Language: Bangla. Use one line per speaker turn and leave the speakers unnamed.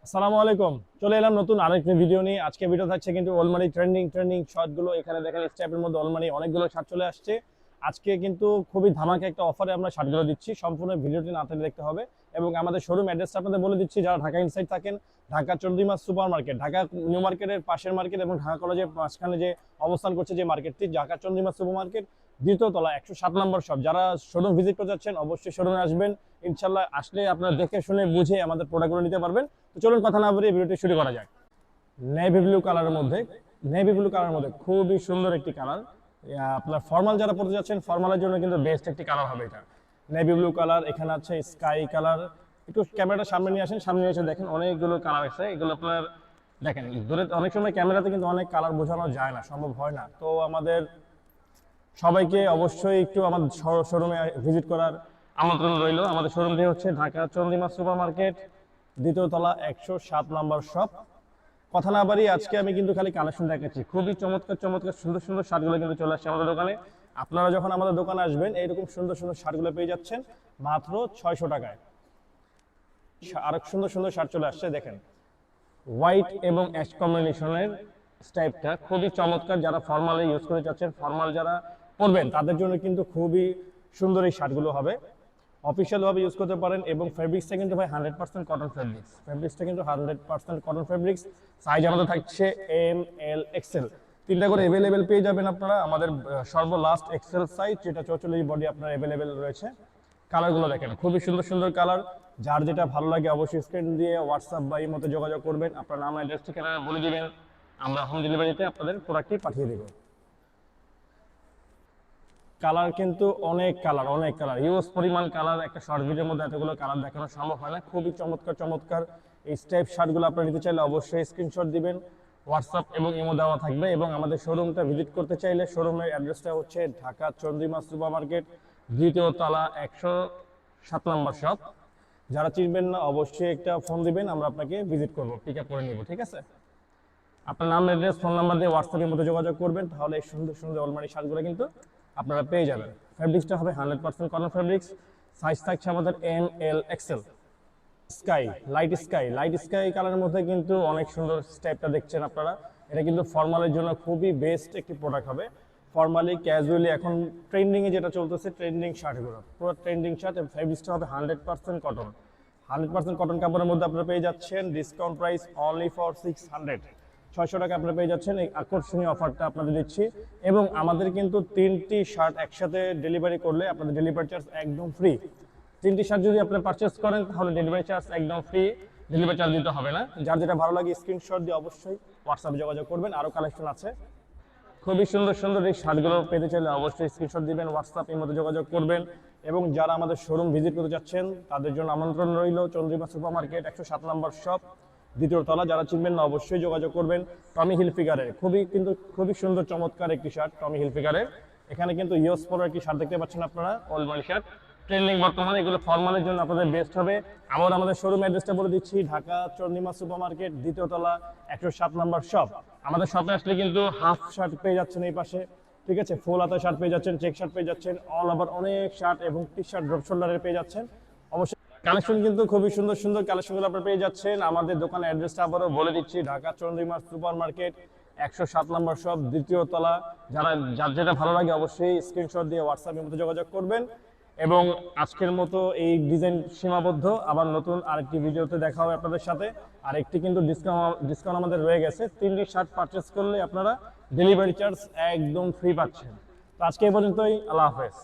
আসসালামু আলাইকুম। চলে এলাম নতুন আরেকটি ভিডিও নিয়ে। আজকে ভিডিও থাকছে কিন্তু অলমারি ট্রেন্ডিং শর্টগুলো। এখানে দেখেন স্ট্যাপের মধ্যে অলমারি অনেকগুলো শার্ট চলে আসছে। আজকে কিন্তু খুবই ধামাকা একটা অফারে আমরা শার্টগুলো দিচ্ছি। সম্পূর্ণ ভিডিওটি না টেনে দেখতে হবে। এবং আমাদের শোরুম অ্যাড্রেসটা আপনাদের বলে দিচ্ছি, যারা ঢাকা ইনসাইড থাকেন। Dhaka Chandrima super market, Dhaka new মার্কেটের পাশের মার্কেট এবং ঢাকা কলেজের মাঝখানে যে অবস্থান করছে যে মার্কেটটি, ঢাকা চন্দ্রিমা সুপার মার্কেট, দ্বিতীয় তলা 107 নম্বর শপ। যারা শোরুম ভিজিট করতে যাচ্ছেন অবশ্যই শোরুমে আসবেন। ইনশাল্লাহ আসলে আপনারা দেখে শুনে বুঝে আমাদের প্রোডাক্টগুলো নিতে পারবেন। তো চলুন কথা না বলে ভিডিওটি শুরু করা যাক। নেভি ব্লু কালারের মধ্যে খুবই সুন্দর একটি কালার। আপনার ফর্মাল যারা পড়তে যাচ্ছেন ফর্মালের জন্য কিন্তু বেস্ট একটি কালার হবে এটা। নেভি ব্লু কালার, এখানে আছে স্কাই কালার। একটু ক্যামেরাটা সামনে নিয়ে আসেন, সামনে এসে দেখেন অনেকগুলো কালার আছে। এগুলো আপনার দেখেন দূরে অনেক সময় ক্যামেরাতে কিন্তু অনেক কালার বোঝানো যায় না, সম্ভব হয় না। তো আমাদের সবাইকে অবশ্যই একটু আমাদের শোরুমে ভিজিট করার আমন্ত্রণ রইল। আমাদের শোরুমটি হচ্ছে ঢাকা চন্দ্রিমা সুপার মার্কেট, দ্বিতীয় তলা 107 নম্বর শপ। কথা না বাড়ি আজকে আমি কিন্তু খালি কালেকশন দেখাচ্ছি। খুবই চমৎকার চমৎকার সুন্দর সুন্দর শার্টগুলো কিন্তু চলে আসছে আমাদের দোকানে। আপনারা যখন আমাদের দোকানে আসবেন এইরকম সুন্দর সুন্দর শার্টগুলো পেয়ে যাচ্ছেন মাত্র 600 টাকায়। আরো সুন্দর সুন্দর শার্ট চলে আসছে দেখেন, হোয়াইট এবং অ্যাশ কম্বিনেশনের স্টাইপটা খুবই চমৎকার। যারা ফর্মালে ইউজ করে যাচ্ছেন, ফর্মাল যারা পরবেন তাদের জন্য কিন্তু খুবই সুন্দর এই শার্টগুলো হবে। অফিসিয়াল ভাবে ইউজ করতে পারেন। এবং ফেব্রিক্সটা কিন্তু ভাই 100% কটন ফেব্রিক্স। ফেব্রিক্সটা কিন্তু 100% কটন ফেব্রিক্স। সাইজ আমাদের থাকছে এম, এল, এক্সেল, তিনটা করে অ্যাভেলেবেল পেয়ে যাবেন আপনারা। আমাদের সর্বলাস্ট এক্সেল সাইজ যেটা 44 বডি আপনার অ্যাভেলেবেল রয়েছে। কালারগুলো দেখেন খুবই সুন্দর সুন্দর কালার। যার যেটা ভালো লাগে অবশ্যই স্ক্রিন দিয়ে হোয়াটসঅ্যাপ বা ইমোতে যোগাযোগ করবেন। আপনার নাম অ্যাড্রেস ঠিকানা বলে দিবেন, আমরা হোম ডেলিভারিতে আপনাদের প্রোডাক্টটি পাঠিয়ে দেব। কালার কিন্তু অনেক কালার ইউজ পরিমাণ কালার। একটা শর্ট ভিডিওর মধ্যে এতগুলো কালার দেখানো সম্ভব হয় না। খুবই চমৎকার চমৎকার এই স্টাইপ শার্টগুলো আপনারা নিতে চাইলে অবশ্যই স্ক্রিনশট দিবেন। হোয়াটসঅ্যাপ এবং ইমো দেওয়া থাকবে। এবং আমাদের শোরুমটা ভিজিট করতে চাইলে শোরুমের অ্যাড্রেসটা হচ্ছে ঢাকা চন্দ্রিমা সুপার মার্কেট, দ্বিতীয় তলা 107 নম্বর শপ। যারা চিনবেন না অবশ্যই একটা ফোন দিবেন, আমরা আপনাকে ভিজিট করবো, পিক আপ করে নিব, ঠিক আছে? আপনার নাম, অ্যাড্রেস, ফোন নাম্বার দিয়ে হোয়াটসঅ্যাপের মধ্যে যোগাযোগ করবেন, তাহলে এই সুন্দর সুন্দর অলমারি শার্টগুলো কিন্তু আপনারা পেয়ে যাবেন। ফেব্রিক্সটা হবে 100% কটন ফেব্রিক্স। সাইজ থাকছে আমাদের এম, এল, এক্সেল। লাইট স্কাই কালারের মধ্যে কিন্তু অনেক সুন্দর স্টাইপটা দেখছেন আপনারা। এটা কিন্তু ফর্মালের জন্য খুবই বেস্ট একটি প্রোডাক্ট হবে। ফর্মালি ক্যাজুয়ালি এখন ট্রেন্ডিংয়ে যেটা চলতেছে, ট্রেন্ডিং শার্টগুলো পুরো ট্রেন্ডিং শার্ট। এবং ফেব্রিক্সটা হবে 100% কটন। 100% কটন কাপড়ের মধ্যে আপনারা পেয়ে যাচ্ছেন ডিসকাউন্ট প্রাইস অনলি ফর 600 টাকা আপনারা পেয়ে যাচ্ছেন। এই আকর্ষণীয় অফারটা আপনাদের দিচ্ছি। এবং আমাদের কিন্তু 3টি শার্ট একসাথে ডেলিভারি করলে আপনাদের ডেলিভারি চার্জ একদম ফ্রি। 3টি শার্ট যদি আপনারা পারচেস করেন তাহলে ডেলিভারি চার্জ একদম ফ্রি, ডেলিভারি চার্জ দিতে হবে না। যার যেটা ভালো লাগে স্ক্রিনশট দিয়ে অবশ্যই হোয়াটসঅ্যাপে যোগাযোগ করবেন। আরও কালেকশন আছে খুবই সুন্দর সুন্দর। এই শার্টগুলো পেতে চাইলে অবশ্যই স্ক্রিনশট দিবেন, হোয়াটসঅ্যাপের মধ্যে যোগাযোগ করবেন। এবং যারা আমাদের শোরুম ভিজিট করতে যাচ্ছেন তাদের জন্য আমন্ত্রণ রইল চন্দ্রিমা সুপার মার্কেট, 107 নম্বর শপ, দ্বিতীয় তলা। যারা চিনবেন না অবশ্যই যোগাযোগ করবেন। টমি হিলফিগারের খুবই সুন্দর চমৎকার একটি শার্ট টমি হিলফিগারের। এখানে কিন্তু ইউএস পরো একটি শার্ট দেখতে পাচ্ছেন আপনারা, অলমারি শার্ট ট্রেন্ডিং বর্তমানে। এগুলো ফর্মালের জন্য আপনাদের বেস্ট হবে। আমরা আমাদের শোরুম অ্যাড্রেসটা বলে দিচ্ছি, ঢাকা চন্দ্রিমা সুপার মার্কেট, দ্বিতীয় তলা, 107 নম্বর শপ। আমাদের শপে আসলে কিন্তু হাফ শার্ট পেয়ে যাচ্ছেন এই পাশে, ঠিক আছে? ফুল হাতা শার্ট পেয়ে যাচ্ছেন, চেক শার্ট পেয়ে যাচ্ছেন, অল ওভার অনেক শার্ট এবং টি শার্ট ড্রপ শোল্ডারের পেয়ে যাচ্ছেন। অবশ্যই কালেকশন কিন্তু খুবই সুন্দর সুন্দর কালেকশনগুলো আপনারা পেয়ে যাচ্ছেন। আমাদের দোকানের অ্যাড্রেসটা আবারও বলে দিচ্ছি, ঢাকা চন্দ্রিমা সুপার মার্কেট, 107 নম্বর শপ, দ্বিতীয় তলা। যার যেটা ভালো লাগে অবশ্যই স্ক্রিনশট দিয়ে হোয়াটসঅ্যাপের মধ্যে যোগাযোগ করবেন। এবং আজকের মতো এই ডিজাইন সীমাবদ্ধ। আবার নতুন আরেকটি ভিডিওতে দেখা হবে আপনাদের সাথে। আর একটি কিন্তু ডিসকাউন্ট আমাদের রয়ে গেছে, 3টি শার্ট পারচেস করলে আপনারা ডেলিভারি চার্জ একদম ফ্রি পাচ্ছেন। তো আজকে এই পর্যন্তই, আল্লাহ হাফেজ।